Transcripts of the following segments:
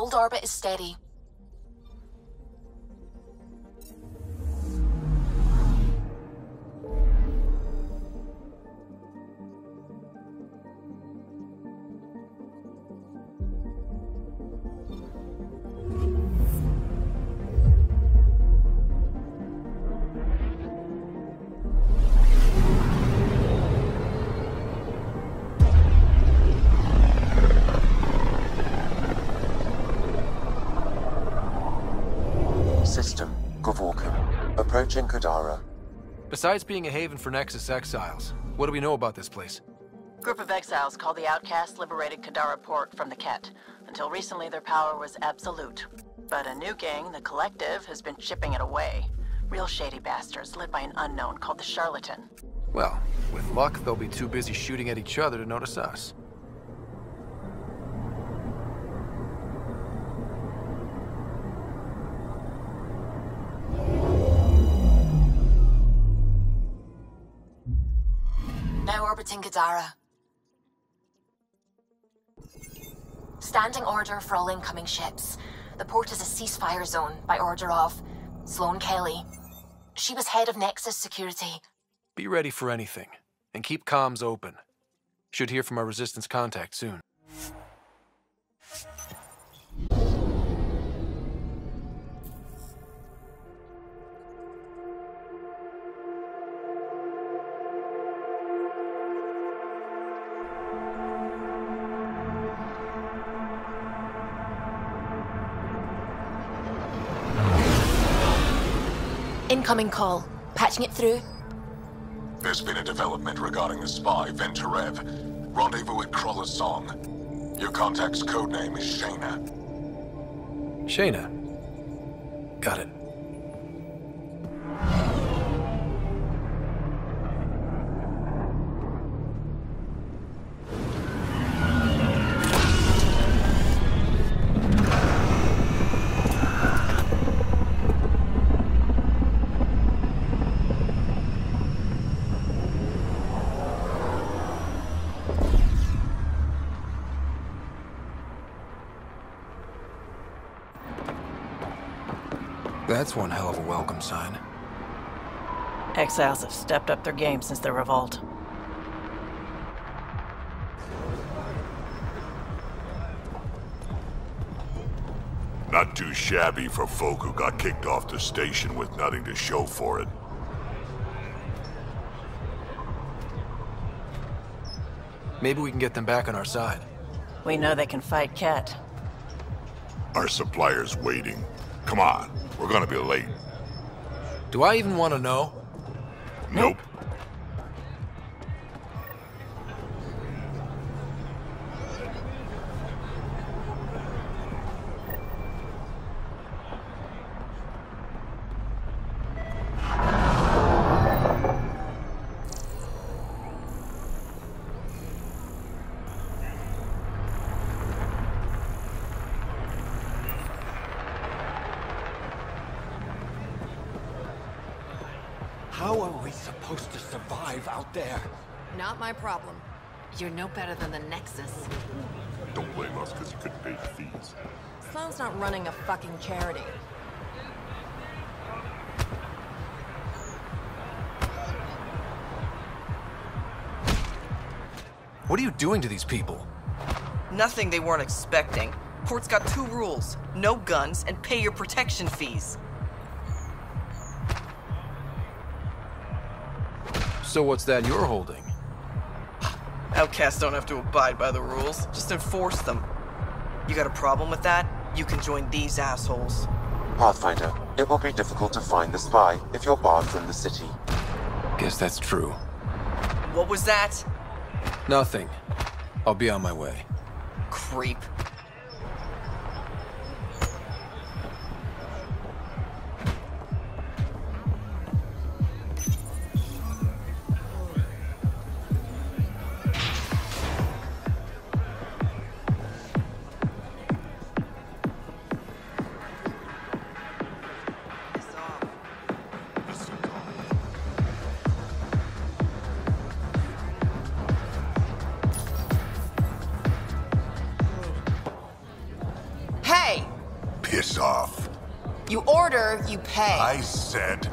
Hold orbit is steady. Approaching Kadaara. Besides being a haven for Nexus exiles, what do we know about this place? Group of exiles called the Outcasts liberated Kadaara port from the Ket. Until recently, their power was absolute. But a new gang, the Collective, has been chipping it away. Real shady bastards led by an unknown called the Charlatan. Well, with luck, they'll be too busy shooting at each other to notice us. Now orbiting Kadaara. Standing order for all incoming ships. The port is a ceasefire zone by order of Sloane Kelly. She was head of Nexus security. Be ready for anything, and keep comms open. Should hear from our Resistance contact soon. Incoming call. Patching it through. There's been a development regarding the spy, Venturev. Rendezvous at Crawler's Song. Your contact's codename is Shayna. Shayna. Got it. That's one hell of a welcome sign. Exiles have stepped up their game since the revolt. Not too shabby for folk who got kicked off the station with nothing to show for it. Maybe we can get them back on our side. We know they can fight Ket. Our supplier's waiting. Come on, we're gonna be late. Do I even want to know? Nope. How are we supposed to survive out there? Not my problem. You're no better than the Nexus. Don't blame us because you couldn't pay the fees. Sloane's not running a fucking charity. What are you doing to these people? Nothing they weren't expecting. Port's got 2 rules. No guns and pay your protection fees. So what's that you're holding? Outcasts don't have to abide by the rules, just enforce them. You got a problem with that? You can join these assholes. Pathfinder, it will be difficult to find the spy if you're barred from the city. Guess that's true. What was that? Nothing. I'll be on my way. Creep. You order, you pay. I said...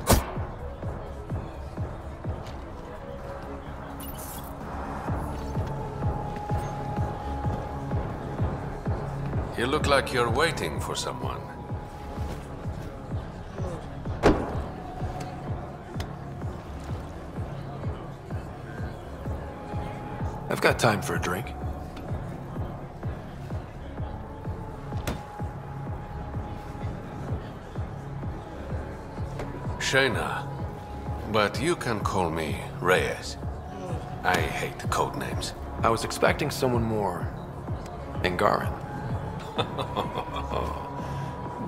You look like you're waiting for someone. I've got time for a drink. Shayna, but you can call me Reyes. I hate code names. I was expecting someone more Angaran.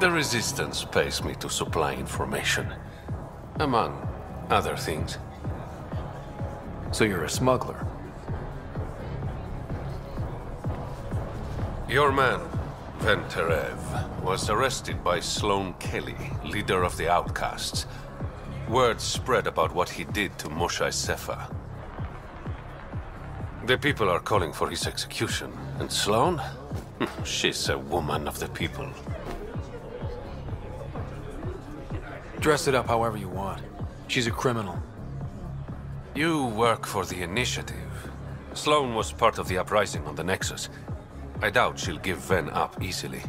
The Resistance pays me to supply information, among other things. So you're a smuggler? Your man, Venterev, was arrested by Sloane Kelly, leader of the Outcasts. Word spread about what he did to Moshe Sefa. The people are calling for his execution, and Sloane? She's a woman of the people. Dress it up however you want. She's a criminal. You work for the Initiative. Sloane was part of the uprising on the Nexus. I doubt she'll give Ven up easily.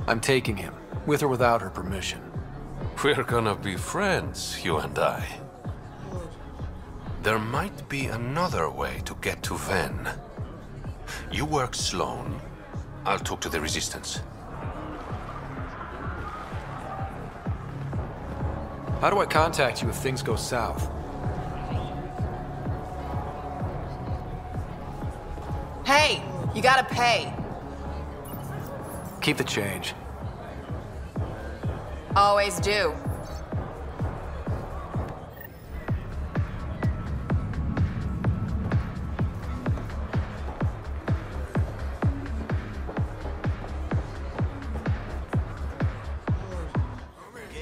I'm taking him, with or without her permission. We're gonna be friends, you and I. There might be another way to get to Ven. You work Sloane. I'll talk to the Resistance. How do I contact you if things go south? Hey, you gotta pay. Keep the change. Always do.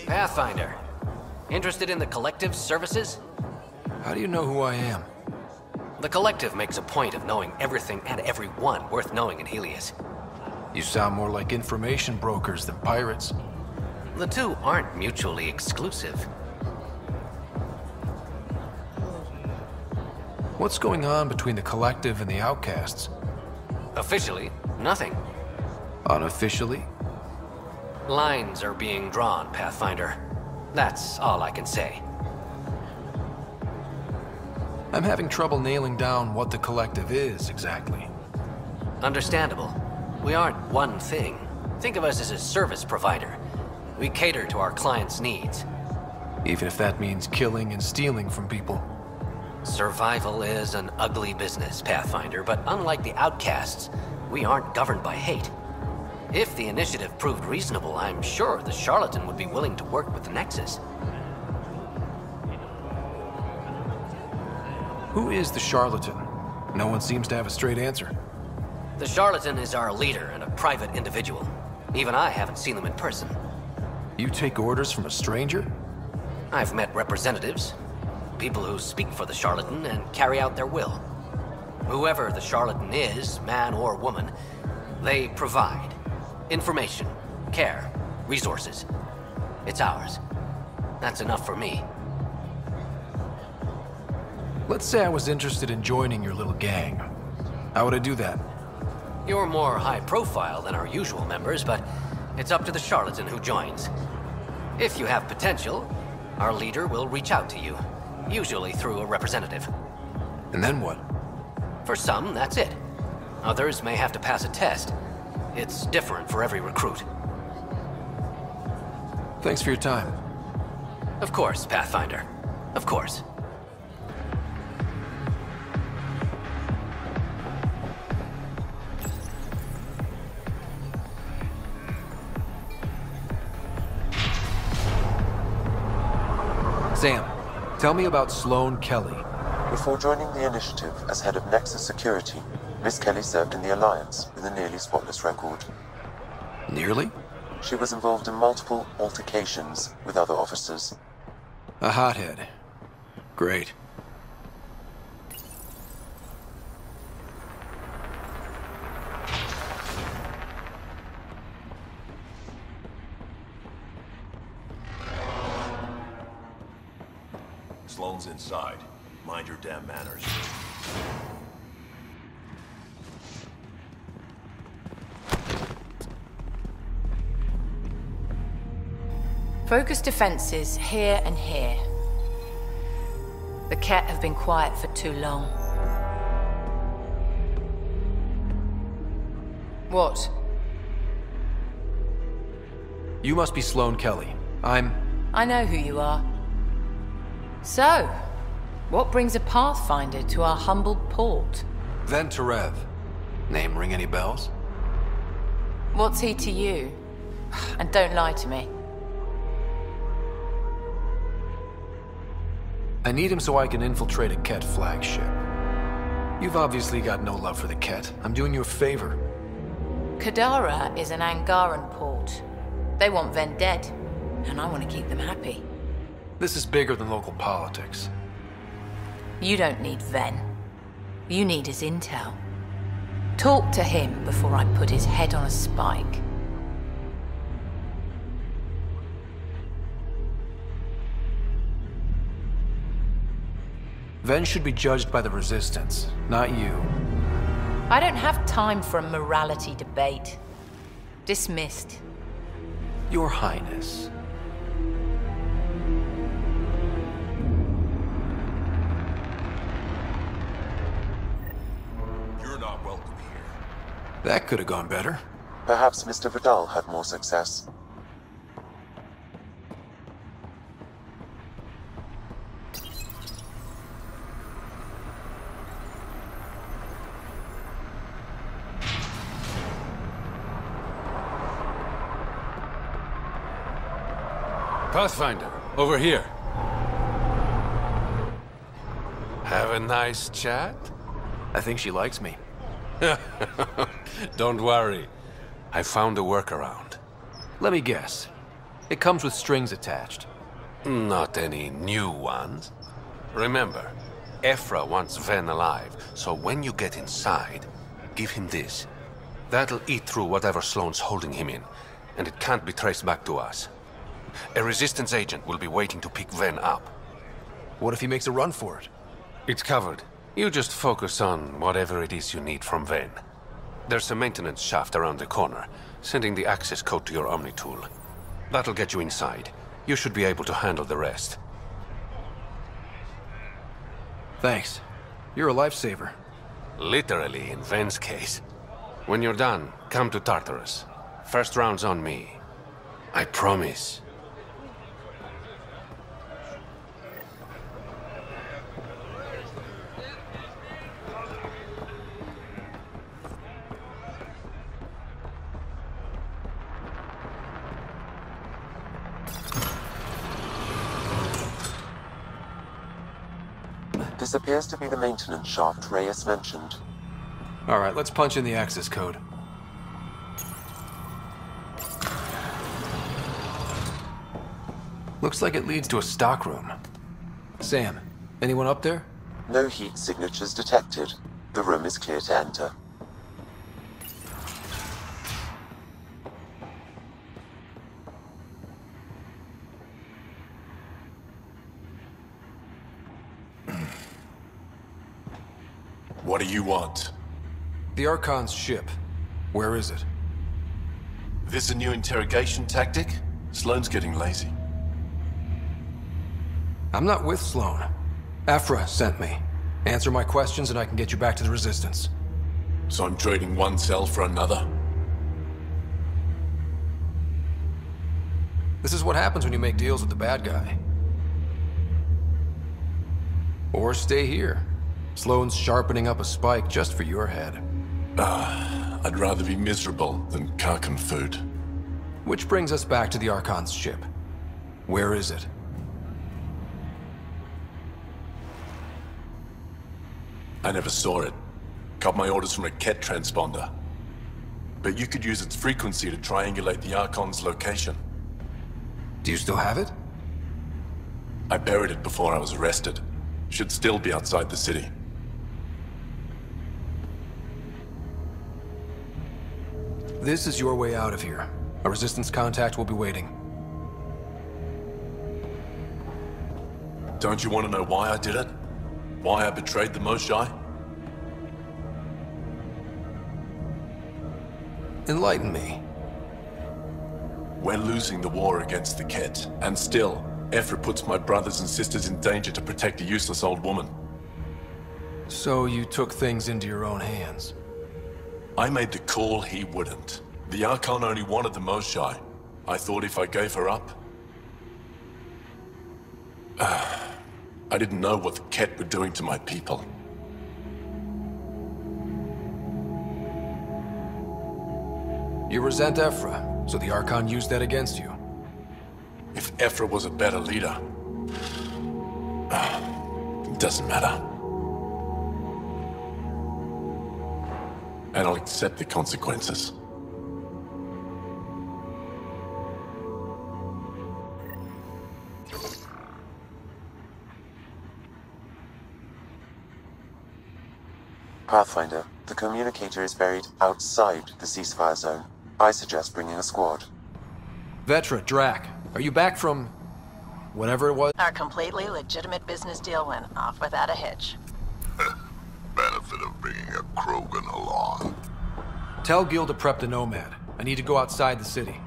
Pathfinder. Interested in the Collective's services? How do you know who I am? The Collective makes a point of knowing everything and everyone worth knowing in Helios. You sound more like information brokers than pirates. The two aren't mutually exclusive. What's going on between the Collective and the Outcasts? Officially, nothing. Unofficially? Lines are being drawn, Pathfinder. That's all I can say. I'm having trouble nailing down what the Collective is, exactly. Understandable. We aren't one thing. Think of us as a service provider. We cater to our clients' needs. Even if that means killing and stealing from people. Survival is an ugly business, Pathfinder, but unlike the Outcasts, we aren't governed by hate. If the initiative proved reasonable, I'm sure the charlatan would be willing to work with the Nexus. Who is the charlatan? No one seems to have a straight answer. The charlatan is our leader and a private individual. Even I haven't seen them in person. You take orders from a stranger? I've met representatives, people who speak for the charlatan and carry out their will. Whoever the charlatan is, man or woman, they provide information, care, resources. It's ours. That's enough for me. Let's say I was interested in joining your little gang. How would I do that? You're more high profile than our usual members, but it's up to the charlatan who joins. If you have potential, our leader will reach out to you, usually through a representative. And then what? For some, that's it. Others may have to pass a test. It's different for every recruit. Thanks for your time. Of course, Pathfinder. Of course. Sam, tell me about Sloane Kelly. Before joining the Initiative as head of Nexus Security, Miss Kelly served in the Alliance with a nearly spotless record. Nearly? She was involved in multiple altercations with other officers. A hothead. Great. Sloane's inside. Mind your damn manners. Focus defenses here and here. The Ket have been quiet for too long. What? You must be Sloane Kelly. I know who you are. So, what brings a Pathfinder to our humble port? Ven Terev. Name ring any bells? What's he to you? And don't lie to me. I need him so I can infiltrate a Ket flagship. You've obviously got no love for the Ket. I'm doing you a favor. Kadaara is an Angaran port. They want Ven dead, and I want to keep them happy. This is bigger than local politics. You don't need Ven. You need his intel. Talk to him before I put his head on a spike. Ven should be judged by the Resistance, not you. I don't have time for a morality debate. Dismissed. Your Highness. You're not welcome here. That could have gone better. Perhaps Mr. Vidal had more success. Pathfinder, over here. Have a nice chat? I think she likes me. Don't worry. I found a workaround. Let me guess. It comes with strings attached. Not any new ones. Remember, Ephra wants Ven alive, so when you get inside, give him this. That'll eat through whatever Sloane's holding him in, and it can't be traced back to us. A Resistance agent will be waiting to pick Ven up. What if he makes a run for it? It's covered. You just focus on whatever it is you need from Ven. There's a maintenance shaft around the corner, sending the access code to your Omni tool. That'll get you inside. You should be able to handle the rest. Thanks. You're a lifesaver. Literally, in Ven's case. When you're done, come to Tartarus. First round's on me. I promise. This appears to be the maintenance shaft Reyes mentioned. All right, let's punch in the access code. Looks like it leads to a stockroom. Sam, anyone up there? No heat signatures detected. The room is clear to enter. What do you want? The Archon's ship. Where is it? This a new interrogation tactic? Sloane's getting lazy. I'm not with Sloane. Ephra sent me. Answer my questions and I can get you back to the Resistance. So I'm trading one cell for another? This is what happens when you make deals with the bad guy. Or stay here. Sloane's sharpening up a spike just for your head. I'd rather be miserable than Karkan food. Which brings us back to the Archon's ship. Where is it? I never saw it. Got my orders from a Ket transponder. But you could use its frequency to triangulate the Archon's location. Do you still have it? I buried it before I was arrested. Should still be outside the city. This is your way out of here. A Resistance contact will be waiting. Don't you want to know why I did it? Why I betrayed the Moshae? Enlighten me. We're losing the war against the Ket, and still, Ephra puts my brothers and sisters in danger to protect a useless old woman. So you took things into your own hands? I made the call he wouldn't. The Archon only wanted the Moshae. I thought if I gave her up... I didn't know what the Ket were doing to my people. You resent Ephra, so the Archon used that against you. If Ephra was a better leader... it doesn't matter. And I'll accept the consequences. Pathfinder, the communicator is buried outside the ceasefire zone. I suggest bringing a squad. Vetra, Drac, are you back from... whatever it was? Our completely legitimate business deal went off without a hitch. Benefit of bringing a Krogan along. Tell Gil to prep the Nomad. I need to go outside the city.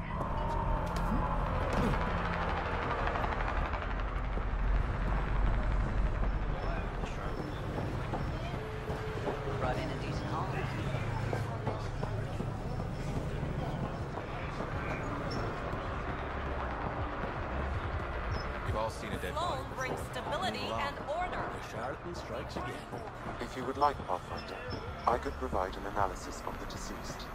If you would like, Pathfinder, I could provide an analysis of the deceased.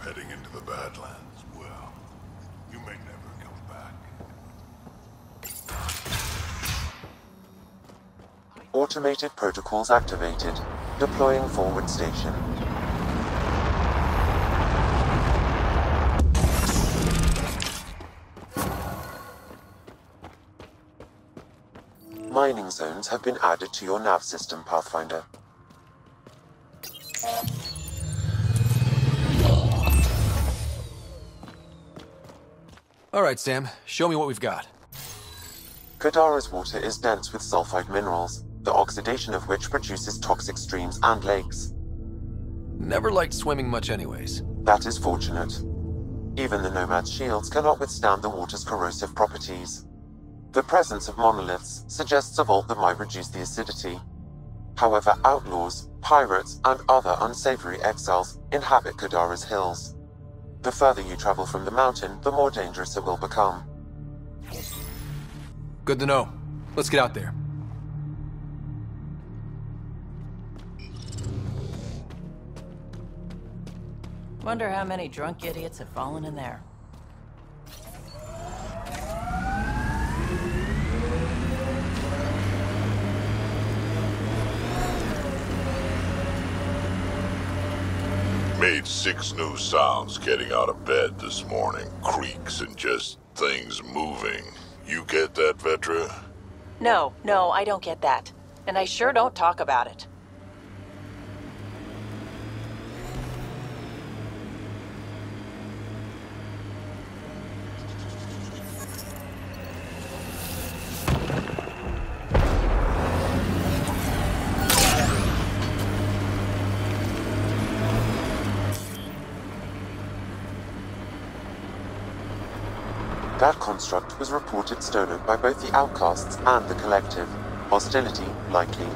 Heading into the Badlands, well, you may never come back. Automated protocols activated. Deploying forward station. Mining zones have been added to your nav system, Pathfinder. All right, Sam. Show me what we've got. Kadira's water is dense with sulfide minerals, the oxidation of which produces toxic streams and lakes. Never liked swimming much anyways. That is fortunate. Even the Nomad's shields cannot withstand the water's corrosive properties. The presence of monoliths suggests a vault that might reduce the acidity. However, outlaws, pirates, and other unsavory exiles inhabit Kadira's hills. The further you travel from the mountain, the more dangerous it will become. Good to know. Let's get out there. Wonder how many drunk idiots have fallen in there. Made 6 new sounds getting out of bed this morning. Creaks and just things moving. You get that, Vetra? No, I don't get that. And I sure don't talk about it. That construct was reported stolen by both the Outcasts and the Collective. Hostility likely.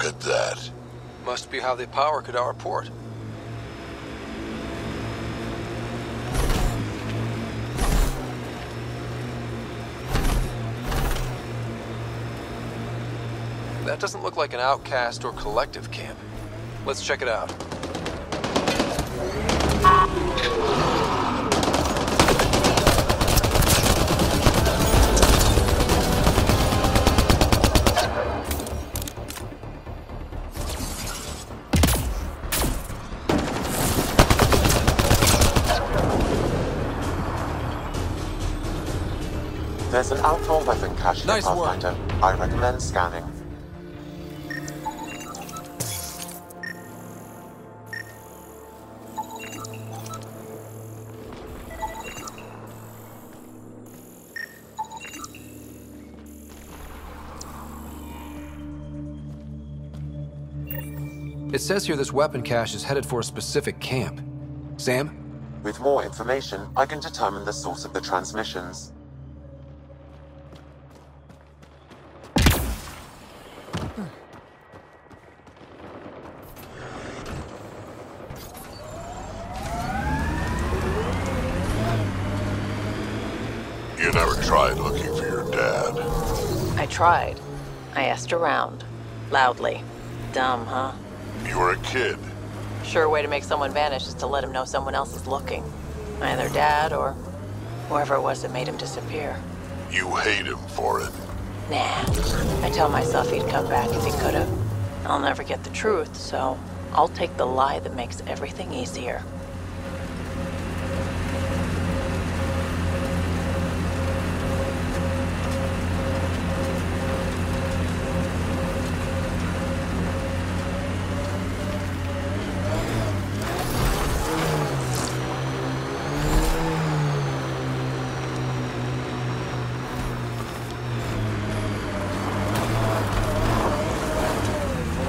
Look at that. Must be how they power Kadira port. That doesn't look like an outcast or collective camp. Let's check it out. There's an outdoor weapon cache in Pathfinder. I recommend scanning. It says here this weapon cache is headed for a specific camp. Sam? With more information, I can determine the source of the transmissions. You never tried looking for your dad? I tried. I asked around. Loudly. Dumb, huh? You were a kid. Sure way to make someone vanish is to let him know someone else is looking. Either Dad or whoever it was that made him disappear. You hate him for it. Nah. I tell myself he'd come back if he could've. I'll never get the truth, so I'll take the lie that makes everything easier.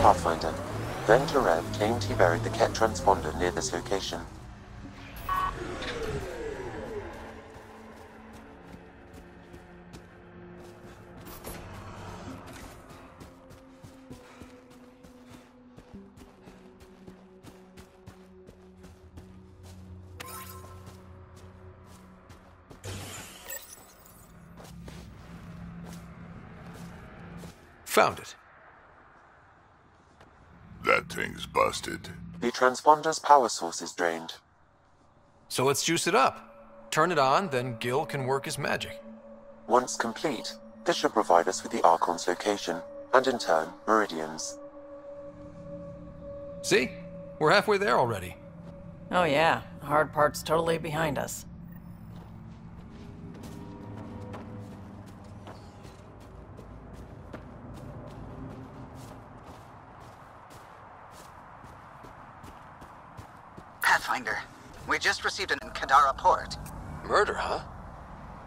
Pathfinder. Venturev claimed he buried the Ket transponder near this location. Found it. That thing's busted. The transponder's power source is drained. So let's juice it up. Turn it on, then Gil can work his magic. Once complete, this should provide us with the Archon's location, and in turn, Meridian's. See? We're halfway there already. Oh yeah, the hard part's totally behind us. Pathfinder, we just received an Kadira port. Murder, huh?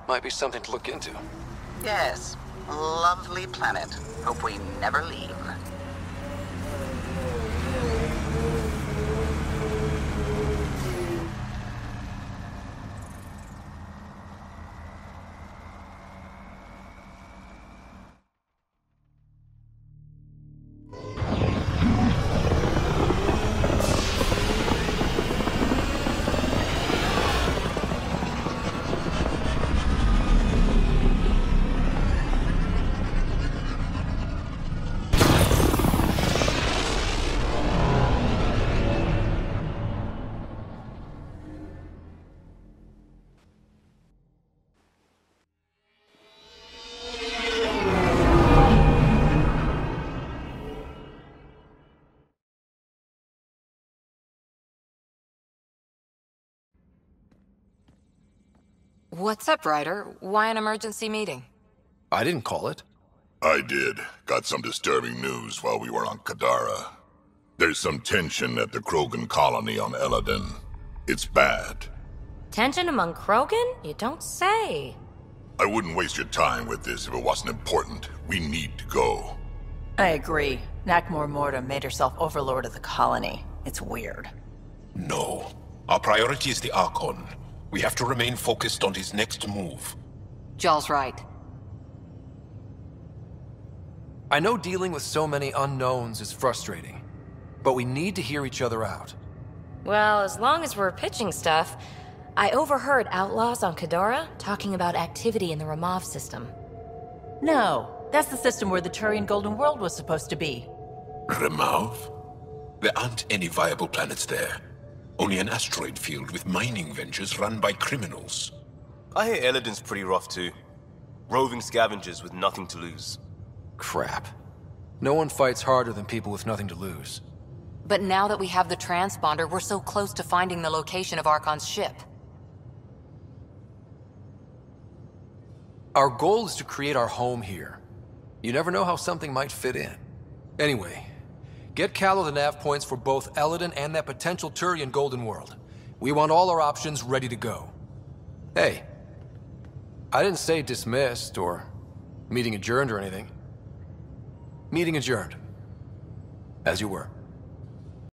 Might be something to look into. Yes, lovely planet. Hope we never leave. What's up, Ryder? Why an emergency meeting? I didn't call it. I did. Got some disturbing news while we were on Kadira. There's some tension at the Krogan colony on Eladin. It's bad. Tension among Krogan? You don't say. I wouldn't waste your time with this if it wasn't important. We need to go. I agree. Nakmor Morta made herself overlord of the colony. It's weird. No. Our priority is the Archon. We have to remain focused on his next move. Jall's right. I know dealing with so many unknowns is frustrating, but we need to hear each other out. Well, as long as we're pitching stuff, I overheard outlaws on Kadaara talking about activity in the Ramov system. No, that's the system where the Turian Golden World was supposed to be. Ramov? There aren't any viable planets there. Only an asteroid field with mining ventures run by criminals. I hear Eladin's pretty rough too. Roving scavengers with nothing to lose. Crap. No one fights harder than people with nothing to lose. But now that we have the transponder, we're so close to finding the location of Archon's ship. Our goal is to create our home here. You never know how something might fit in. Anyway, get Callow the nav points for both Eladin and that potential Turian Golden World. We want all our options ready to go. Hey, I didn't say dismissed or meeting adjourned or anything. Meeting adjourned. As you were.